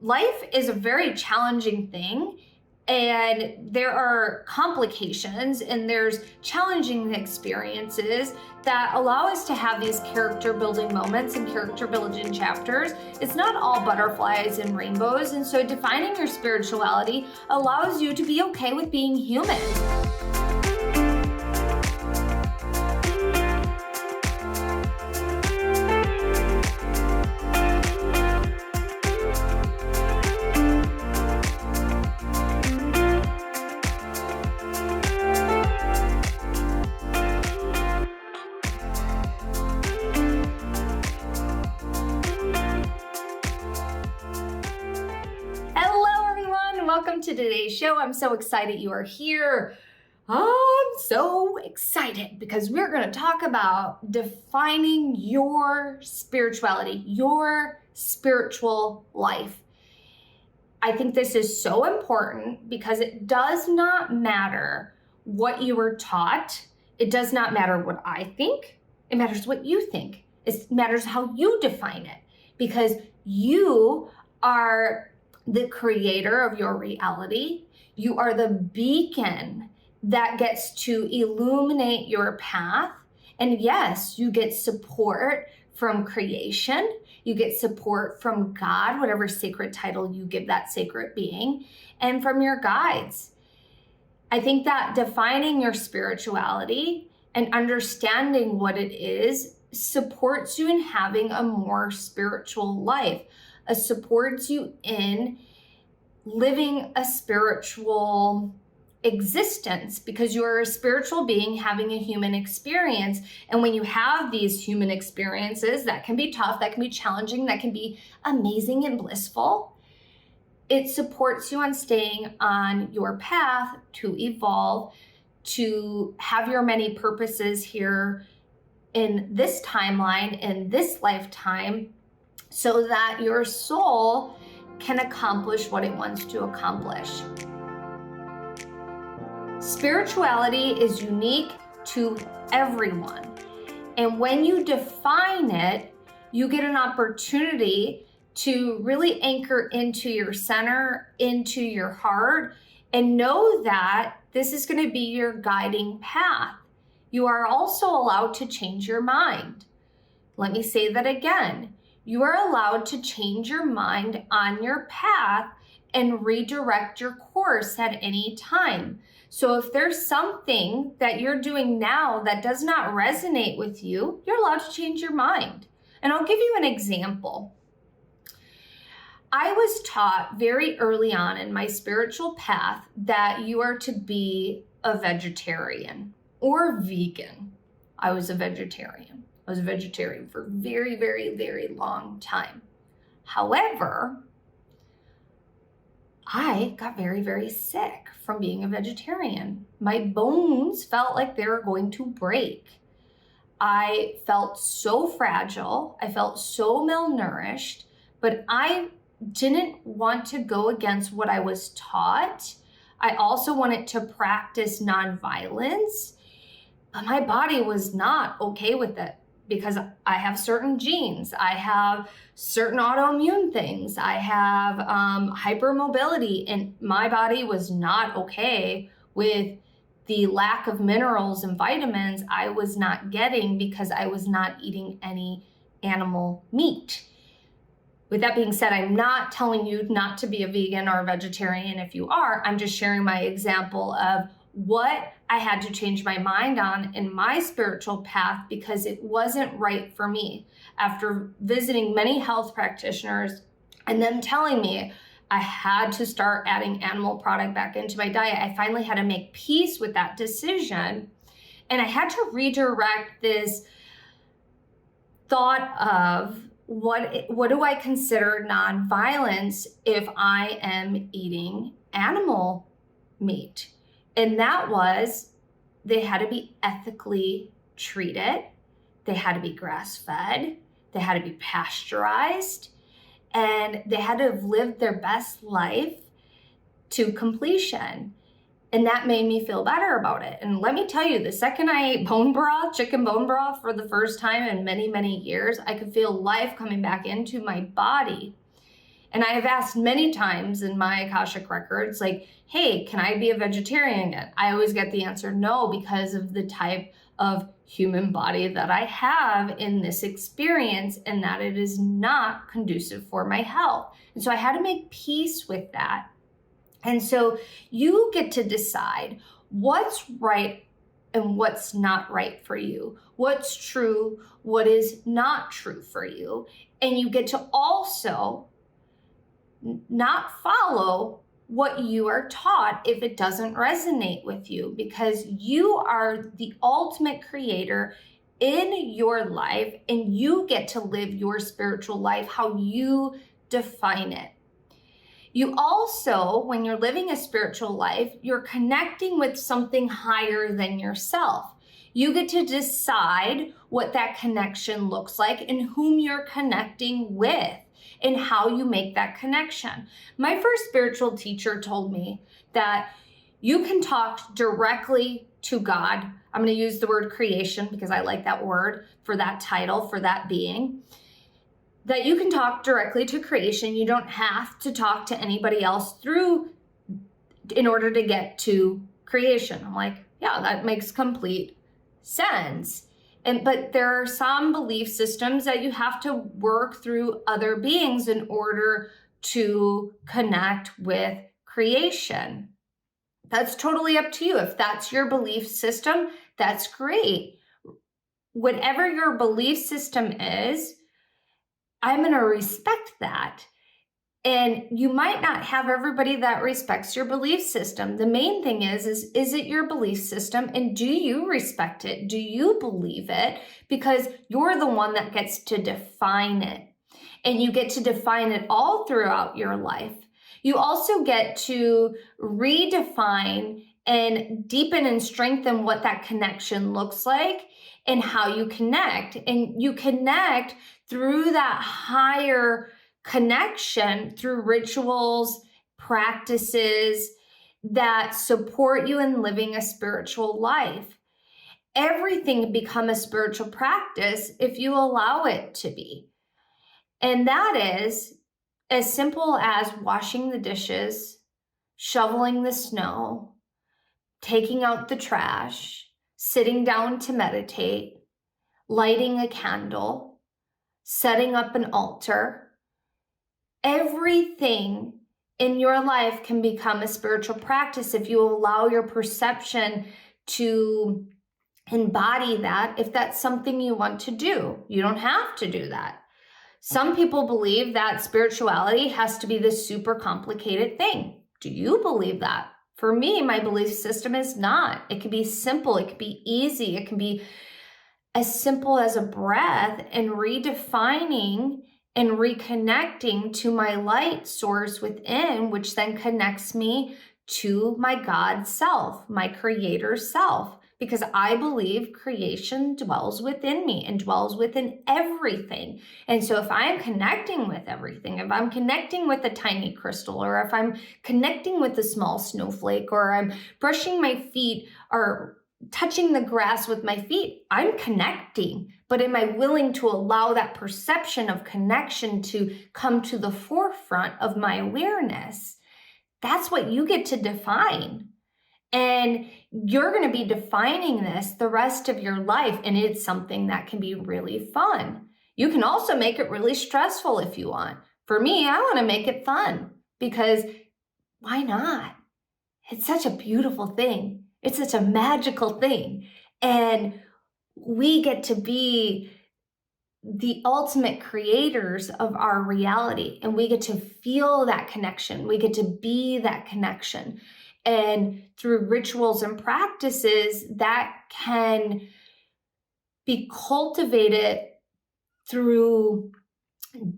life is a very challenging thing, and there are complications and there's challenging experiences that allow us to have these character building moments and character building chapters. It's not all butterflies and rainbows, and so defining your spirituality allows you to be okay with being human. Welcome to today's show. I'm so excited you are here. I'm so excited because we're going to talk about defining your spirituality, your spiritual life. I think this is so important because it does not matter what you were taught. It does not matter what I think. It matters what you think. It matters how you define it, because you are the creator of your reality. You are the beacon that gets to illuminate your path. And yes, you get support from creation. You get support from God, whatever sacred title you give that sacred being, and from your guides. I think that defining your spirituality and understanding what it is supports you in having a more spiritual life. It supports you in living a spiritual existence, because you're a spiritual being having a human experience. And when you have these human experiences, that can be tough, that can be challenging, that can be amazing and blissful. It supports you on staying on your path to evolve, to have your many purposes here in this timeline, in this lifetime, so that your soul can accomplish what it wants to accomplish. Spirituality is unique to everyone. And when you define it, you get an opportunity to really anchor into your center, into your heart, and know that this is going to be your guiding path. You are also allowed to change your mind. Let me say that again. You are allowed to change your mind on your path and redirect your course at any time. So if there's something that you're doing now that does not resonate with you, you're allowed to change your mind. And I'll give you an example. I was taught very early on in my spiritual path that you are to be a vegetarian or vegan. I was a vegetarian. I was a vegetarian for a very, very, very long time. However, I got very, very sick from being a vegetarian. My bones felt like they were going to break. I felt so fragile. I felt so malnourished, but I didn't want to go against what I was taught. I also wanted to practice nonviolence, but my body was not okay with it, because I have certain genes, I have certain autoimmune things, I have hypermobility, and my body was not okay with the lack of minerals and vitamins I was not getting because I was not eating any animal meat. With that being said, I'm not telling you not to be a vegan or a vegetarian if you are. I'm just sharing my example of what I had to change my mind on in my spiritual path, because it wasn't right for me. After visiting many health practitioners and them telling me I had to start adding animal product back into my diet, I finally had to make peace with that decision. And I had to redirect this thought of what do I consider nonviolence if I am eating animal meat? And that was, they had to be ethically treated. They had to be grass-fed. They had to be pasteurized. And they had to have lived their best life to completion. And that made me feel better about it. And let me tell you, the second I ate bone broth, chicken bone broth for the first time in many, many years, I could feel life coming back into my body. And I have asked many times in my Akashic records, like, hey, can I be a vegetarian again? I always get the answer no, because of the type of human body that I have in this experience, and that it is not conducive for my health. And so I had to make peace with that. And so you get to decide what's right and what's not right for you, what's true, what is not true for you. And you get to also not follow what you are taught if it doesn't resonate with you, because you are the ultimate creator in your life, and you get to live your spiritual life how you define it. You also, when you're living a spiritual life, you're connecting with something higher than yourself. You get to decide what that connection looks like and whom you're connecting with and how you make that connection. My first spiritual teacher told me that you can talk directly to God. I'm going to use the word creation because I like that word for that title, for that being. That you can talk directly to creation. You don't have to talk to anybody else in order to get to creation. I'm like, yeah, that makes complete sense. But there are some belief systems that you have to work through other beings in order to connect with creation. That's totally up to you. If that's your belief system, that's great. Whatever your belief system is, I'm going to respect that. And you might not have everybody that respects your belief system. The main thing is it your belief system? And do you respect it? Do you believe it? Because you're the one that gets to define it. And you get to define it all throughout your life. You also get to redefine and deepen and strengthen what that connection looks like and how you connect. And you connect through that higher connection through rituals, practices that support you in living a spiritual life. Everything can become a spiritual practice if you allow it to be. And that is as simple as washing the dishes, shoveling the snow, taking out the trash, sitting down to meditate, lighting a candle, setting up an altar. Everything in your life can become a spiritual practice if you allow your perception to embody that, if that's something you want to do. You don't have to do that. Some people believe that spirituality has to be this super complicated thing. Do you believe that? For me, my belief system is not. It can be simple. It can be easy. It can be as simple as a breath, and redefining and reconnecting to my light source within, which then connects me to my God self, my creator self, because I believe creation dwells within me and dwells within everything. And so if I'm connecting with everything, if I'm connecting with a tiny crystal, or if I'm connecting with a small snowflake, or I'm brushing my feet or touching the grass with my feet, I'm connecting. But am I willing to allow that perception of connection to come to the forefront of my awareness? That's what you get to define. And you're going to be defining this the rest of your life. And it's something that can be really fun. You can also make it really stressful if you want. For me, I want to make it fun, because why not? It's such a beautiful thing. It's such a magical thing. And we get to be the ultimate creators of our reality. And we get to feel that connection. We get to be that connection. And through rituals and practices that can be cultivated through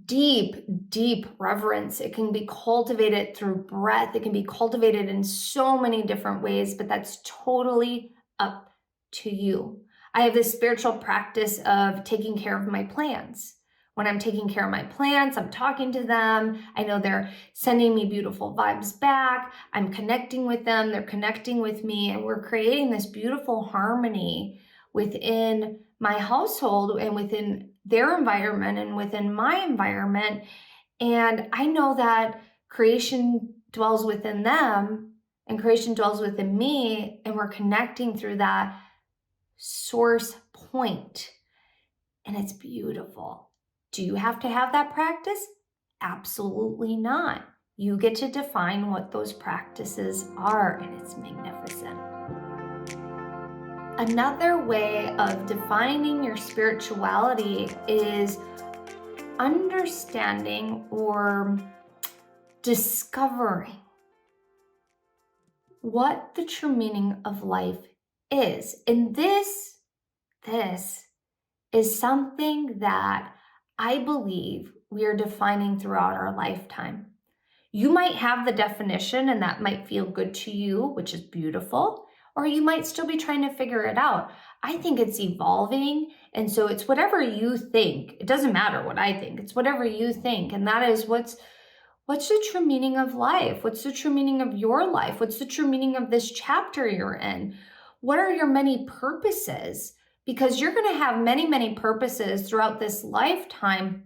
deep, deep reverence. It can be cultivated through breath. It can be cultivated in so many different ways, but that's totally up to you. I have this spiritual practice of taking care of my plants. When I'm taking care of my plants, I'm talking to them. I know they're sending me beautiful vibes back. I'm connecting with them. They're connecting with me. And we're creating this beautiful harmony within my household and within their environment and within my environment. And I know that creation dwells within them and creation dwells within me, and we're connecting through that source point. And it's beautiful. Do you have to have that practice? Absolutely not. You get to define what those practices are, and it's magnificent. Another way of defining your spirituality is understanding or discovering what the true meaning of life is. And this is something that I believe we are defining throughout our lifetime. You might have the definition and that might feel good to you, which is beautiful, or you might still be trying to figure it out. I think it's evolving, and so it's whatever you think. It doesn't matter what I think. It's whatever you think, and that is what's the true meaning of life? What's the true meaning of your life? What's the true meaning of this chapter you're in? What are your many purposes? Because you're going to have many, many purposes throughout this lifetime,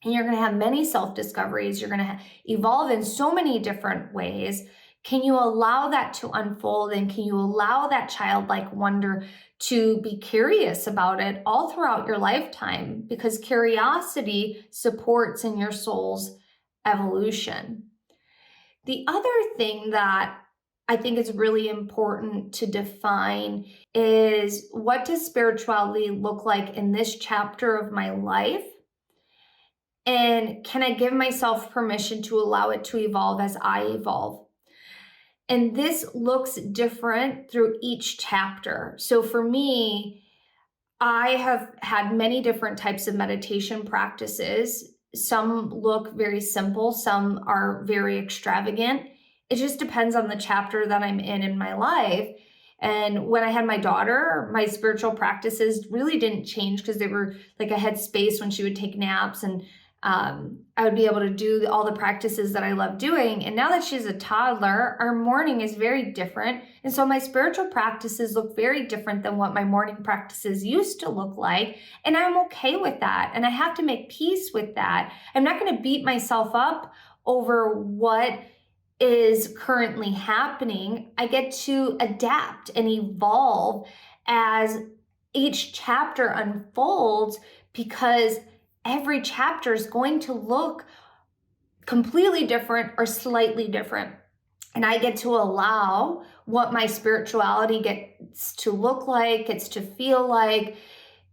and you're going to have many self-discoveries. You're going to evolve in so many different ways. Can you allow that to unfold, and can you allow that childlike wonder to be curious about it all throughout your lifetime? Because curiosity supports in your soul's evolution. The other thing that I think is really important to define is, what does spirituality look like in this chapter of my life? And can I give myself permission to allow it to evolve as I evolve? And this looks different through each chapter. So for me, I have had many different types of meditation practices. Some look very simple, some are very extravagant. It just depends on the chapter that I'm in my life. And when I had my daughter, my spiritual practices really didn't change, because they were like, I had space when she would take naps, and I would be able to do all the practices that I love doing. And now that she's a toddler, our morning is very different. And so my spiritual practices look very different than what my morning practices used to look like. And I'm okay with that. And I have to make peace with that. I'm not going to beat myself up over what is currently happening. I get to adapt and evolve as each chapter unfolds, because every chapter is going to look completely different or slightly different. And I get to allow what my spirituality gets to look like, gets to feel like,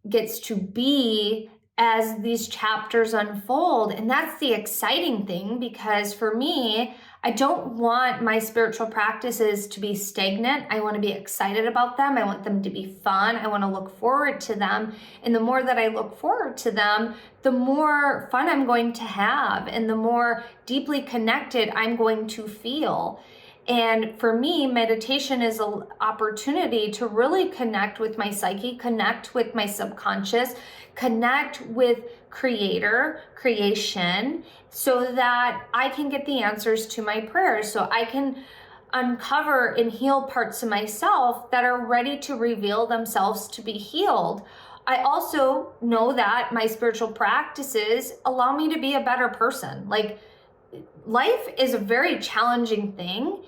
gets to be as these chapters unfold. And that's the exciting thing, because for me, I don't want my spiritual practices to be stagnant. I want to be excited about them. I want them to be fun. I want to look forward to them. And the more that I look forward to them, the more fun I'm going to have, and the more deeply connected I'm going to feel. And for me, meditation is an opportunity to really connect with my psyche, connect with my subconscious, connect with creation, so that I can get the answers to my prayers, so I can uncover and heal parts of myself that are ready to reveal themselves to be healed. I also know that my spiritual practices allow me to be a better person. Like, life is a very challenging thing,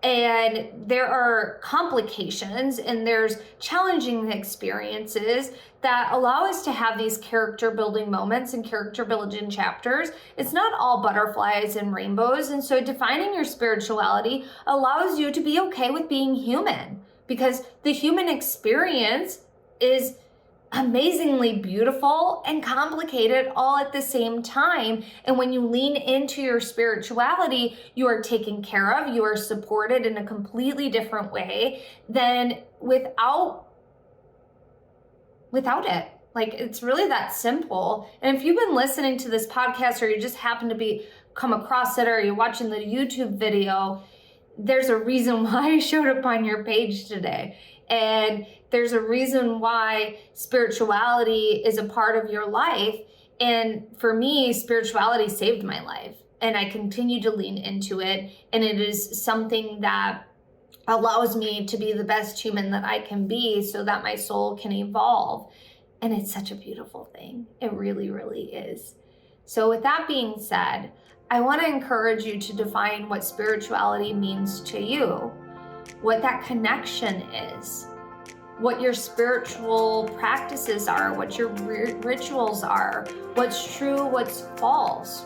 and there are complications and there's challenging experiences that allow us to have these character building moments and character building chapters. It's not all butterflies and rainbows. And so defining your spirituality allows you to be okay with being human, because the human experience is amazingly beautiful and complicated all at the same time. And when you lean into your spirituality, you are taken care of, you are supported in a completely different way than without it. Like, it's really that simple. And if you've been listening to this podcast, or you just happen to come across it, or you're watching the YouTube video, there's a reason why I showed up on your page today. And there's a reason why spirituality is a part of your life. And for me, spirituality saved my life, and I continue to lean into it. And it is something that allows me to be the best human that I can be, so that my soul can evolve. And it's such a beautiful thing. It really, really is. So with that being said, I want to encourage you to define what spirituality means to you, what that connection is, what your spiritual practices are, what your rituals are, what's true, what's false,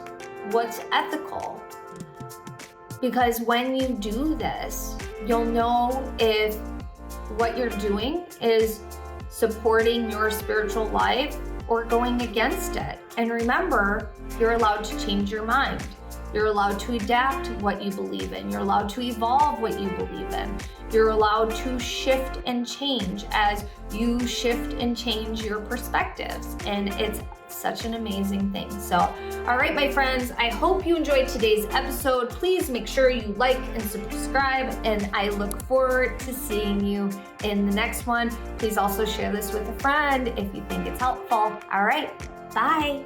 what's ethical. Because when you do this, you'll know if what you're doing is supporting your spiritual life or going against it. And remember, you're allowed to change your mind. You're allowed to adapt what you believe in. You're allowed to evolve what you believe in. You're allowed to shift and change as you shift and change your perspectives. And it's such an amazing thing. So, all right, my friends, I hope you enjoyed today's episode. Please make sure you like and subscribe, and I look forward to seeing you in the next one. Please also share this with a friend if you think it's helpful. All right, bye.